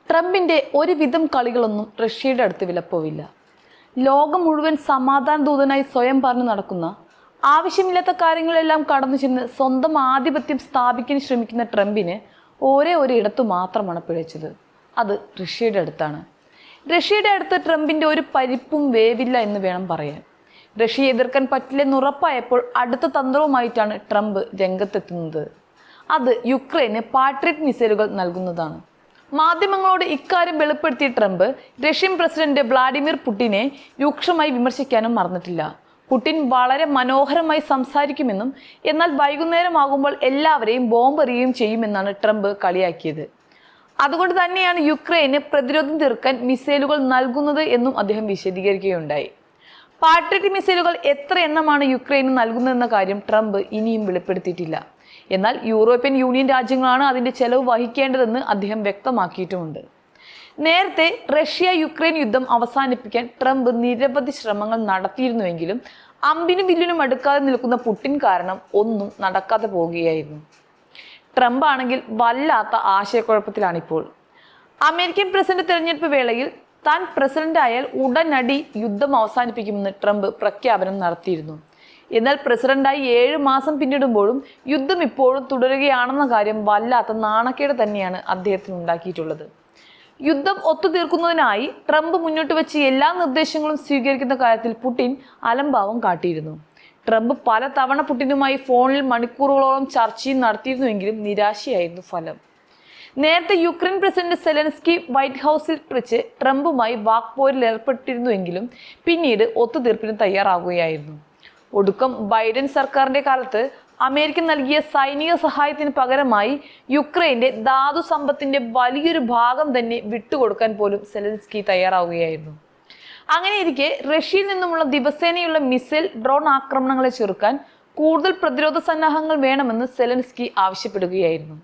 ട്രംപിന്റെ ഒരുവിധം കളികളൊന്നും റഷ്യയുടെ അടുത്ത് വിലപ്പോവില്ല. ലോകം മുഴുവൻ സമാധാന ദൂതനായി സ്വയം പറഞ്ഞു നടക്കുന്ന, ആവശ്യമില്ലാത്ത കാര്യങ്ങളെല്ലാം കടന്നു ചെന്ന് സ്വന്തം ആധിപത്യം സ്ഥാപിക്കാൻ ശ്രമിക്കുന്ന ട്രംപിന് ഒരേ ഒരു ഇടത്തു മാത്രമാണ് പിഴച്ചത്. അത് റഷ്യയുടെ അടുത്താണ്. റഷ്യയുടെ അടുത്ത് ട്രംപിന്റെ ഒരു പരിപ്പും വേവില്ല എന്ന് വേണം പറയാൻ. റഷ്യയെ എതിർക്കാൻ പറ്റില്ലെന്ന് ഉറപ്പായപ്പോൾ അടുത്ത തന്ത്രവുമായിട്ടാണ് ട്രംപ് രംഗത്തെത്തുന്നത്. അത് യുക്രൈന് പാട്രിയറ്റ് മിസൈലുകൾ നൽകുന്നതാണ്. മാധ്യമങ്ങളോട് ഇക്കാര്യം വെളിപ്പെടുത്തിയ ട്രംപ് റഷ്യൻ പ്രസിഡന്റ് വ്ളാഡിമിർ പുടിനെ രൂക്ഷമായി വിമർശിക്കാനും മറന്നിട്ടില്ല. പുടിൻ വളരെ മനോഹരമായി സംസാരിക്കുമെന്നും എന്നാൽ വൈകുന്നേരമാകുമ്പോൾ എല്ലാവരെയും ബോംബെറിയുകയും ചെയ്യുമെന്നാണ് ട്രംപ് കളിയാക്കിയത്. അതുകൊണ്ട് തന്നെയാണ് യുക്രൈന് പ്രതിരോധം തീർക്കാൻ മിസൈലുകൾ നൽകുന്നത് എന്നും അദ്ദേഹം വിശദീകരിക്കുകയുണ്ടായി. പാട്രിയറ്റ് മിസൈലുകൾ എത്ര എണ്ണമാണ് യുക്രൈന് നൽകുന്നതെന്ന കാര്യം ട്രംപ് ഇനിയും വെളിപ്പെടുത്തിയിട്ടില്ല. എന്നാൽ യൂറോപ്യൻ യൂണിയൻ രാജ്യങ്ങളാണ് അതിന്റെ ചെലവ് വഹിക്കേണ്ടതെന്ന് അദ്ദേഹം വ്യക്തമാക്കിയിട്ടുമുണ്ട്. നേരത്തെ റഷ്യ യുക്രൈൻ യുദ്ധം അവസാനിപ്പിക്കാൻ ട്രംപ് നിരവധി ശ്രമങ്ങൾ നടത്തിയിരുന്നുവെങ്കിലും അമ്പിനും വില്ലിനും അടുക്കാതെ നിൽക്കുന്ന പുടിൻ കാരണം ഒന്നും നടക്കാതെ പോവുകയായിരുന്നു. ട്രംപ് ആണെങ്കിൽ വല്ലാത്ത ആശയക്കുഴപ്പത്തിലാണിപ്പോൾ. അമേരിക്കൻ പ്രസിഡന്റ് തെരഞ്ഞെടുപ്പ് വേളയിൽ താൻ പ്രസിഡന്റ് ആയാൽ ഉടനടി യുദ്ധം അവസാനിപ്പിക്കുമെന്ന് ട്രംപ് പ്രഖ്യാപനം നടത്തിയിരുന്നു. എന്നാൽ പ്രസിഡന്റായി 7 മാസം പിന്നിടുമ്പോഴും യുദ്ധം ഇപ്പോഴും തുടരുകയാണെന്ന കാര്യം വല്ലാത്ത നാണക്കേട് തന്നെയാണ് അദ്ദേഹത്തിന് ഉണ്ടാക്കിയിട്ടുള്ളത്. യുദ്ധം ഒത്തുതീർക്കുന്നതിനായി ട്രംപ് മുന്നോട്ട് വെച്ച എല്ലാ നിർദ്ദേശങ്ങളും സ്വീകരിക്കുന്ന കാര്യത്തിൽ പുടിൻ അലംഭാവം കാട്ടിയിരുന്നു. ട്രംപ് പല തവണ പുടിനുമായി ഫോണിൽ മണിക്കൂറുകളോളം ചർച്ചയും നടത്തിയിരുന്നുവെങ്കിലും നിരാശയായിരുന്നു ഫലം. നേരത്തെ യുക്രൈൻ പ്രസിഡന്റ് സെലൻസ്കി വൈറ്റ് ഹൗസിൽ വെച്ച് ട്രംപുമായി വാക്പോരിൽ ഏർപ്പെട്ടിരുന്നുവെങ്കിലും പിന്നീട് ഒത്തുതീർപ്പിന് തയ്യാറാകുകയായിരുന്നു. ഒടുക്കം ബൈഡൻ സർക്കാരിന്റെ കാലത്ത് അമേരിക്ക നൽകിയ സൈനിക സഹായത്തിന് പകരമായി യുക്രൈന്റെ ധാതു സമ്പത്തിന്റെ വലിയൊരു ഭാഗം തന്നെ വിട്ടുകൊടുക്കാൻ പോലും സെലൻസ്കി തയ്യാറാവുകയായിരുന്നു. അങ്ങനെയിരിക്കെ റഷ്യയിൽ നിന്നുമുള്ള ദിവസേനയുള്ള മിസൈൽ ഡ്രോൺ ആക്രമണങ്ങളെ ചെറുക്കാൻ കൂടുതൽ പ്രതിരോധ സന്നാഹങ്ങൾ വേണമെന്ന് സെലൻസ്കി ആവശ്യപ്പെടുകയായിരുന്നു.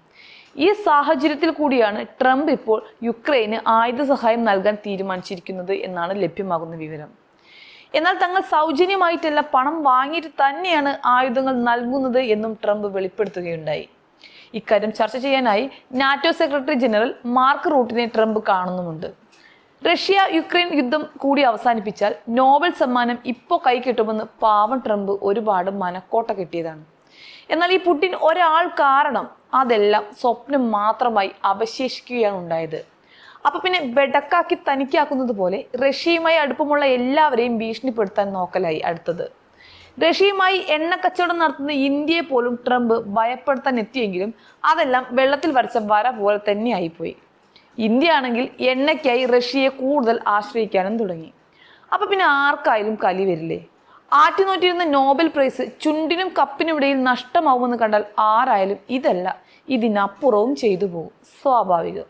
ഈ സാഹചര്യത്തിൽ കൂടിയാണ് ട്രംപ് ഇപ്പോൾ യുക്രൈന് ആയുധ സഹായം നൽകാൻ തീരുമാനിച്ചിരിക്കുന്നത് എന്നാണ് ലഭ്യമാകുന്ന വിവരം. എന്നാൽ തങ്ങൾ സൗജന്യമായിട്ടല്ല പണം വാങ്ങിയിട്ട് തന്നെയാണ് ആയുധങ്ങൾ നൽകുന്നത് എന്നും ട്രംപ് വെളിപ്പെടുത്തുകയുണ്ടായി. ഇക്കാര്യം ചർച്ച ചെയ്യാനായി നാറ്റോ സെക്രട്ടറി ജനറൽ മാർക്ക് റൂട്ടിനെ ട്രംപ് കാണുന്നുമുണ്ട്. റഷ്യ യുക്രൈൻ യുദ്ധം കൂടി അവസാനിപ്പിച്ചാൽ നോബൽ സമ്മാനം ഇപ്പോൾ കൈക്കിട്ടുമെന്ന് പാവം ട്രംപ് ഒരുപാട് മനക്കോട്ട കെട്ടിയതാണ്. എന്നാൽ ഈ പുടിൻ ഒരാൾ കാരണം അതെല്ലാം സ്വപ്നം മാത്രമായി അവശേഷിക്കുകയാണ് ഉണ്ടായത്. അപ്പൊ പിന്നെ വെടക്കാക്കി തനിക്കാക്കുന്നത് പോലെ റഷ്യയുമായി അടുപ്പമുള്ള എല്ലാവരെയും ഭീഷണിപ്പെടുത്താൻ നോക്കലായി അടുത്തത്. റഷ്യയുമായി എണ്ണക്കച്ചവടം നടത്തുന്ന ഇന്ത്യയെ പോലും ട്രംപ് ഭയപ്പെടുത്താൻ എത്തിയെങ്കിലും അതെല്ലാം വെള്ളത്തിൽ വരച്ച വര പോലെ തന്നെ ആയിപ്പോയി. ഇന്ത്യ ആണെങ്കിൽ എണ്ണയ്ക്കായി റഷ്യയെ കൂടുതൽ ആശ്രയിക്കാനും തുടങ്ങി. അപ്പൊ പിന്നെ ആർക്കായാലും കലി വരില്ലേ? ആറ്റുനോറ്റിരുന്ന നോബൽ പ്രൈസ് ചുണ്ടിനും കപ്പിനും ഇടയിൽ നഷ്ടമാവുമെന്ന് കണ്ടാൽ ആരായാലും ഇതിനപ്പുറവും ചെയ്തു പോകും. സ്വാഭാവികം.